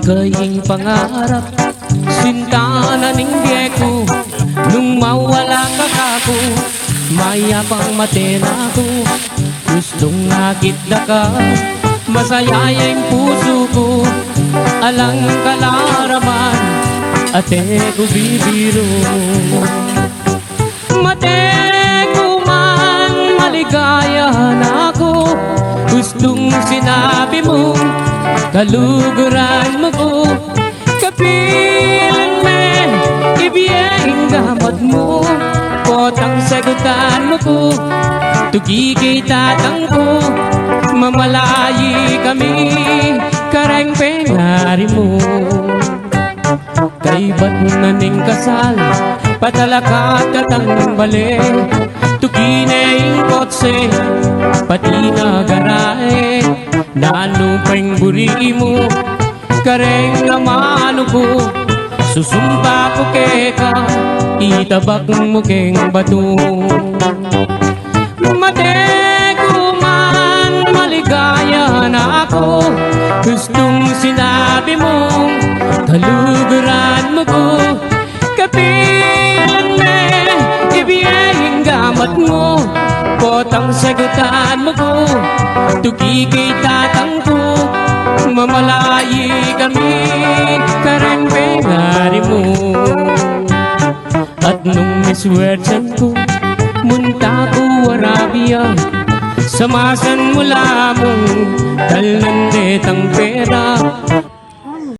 kayong pangarap, sinta na ningge ko. Nung mawala ka kako, mayapang matena ko. Gustong nakita ka, masaya yung puso ko. Alang kalaraman, ate ko bibiro. Mate ko man, maligaya na ako. Gustong sinabi mo, kaluguran mo ko. Kapilan me, ibiyeng gamot mo. Potang sagutan mo ko, tugi kay tatang ko. Mamalayi kami, kareng penari mo. Kay ba't naning kasal, patalakat katang bali. Tugi na yung kotse, pati na garae. Nanupang buri mo, kareng namano ko. Susumpa ko keka, itabak mo keng bato. Mate ko man, maligaya na ako. Gustong sinabi mo, kaluguran mo ko. Kapilan me, ibiyeng gamat mo. Potang sagutan mo ko, tugi kay tatang ko. Mamalayi kami, karang penari mo. At nung miswertsan ko, munta ko Arabia. Samasan mo lamang, dalnandetang pera.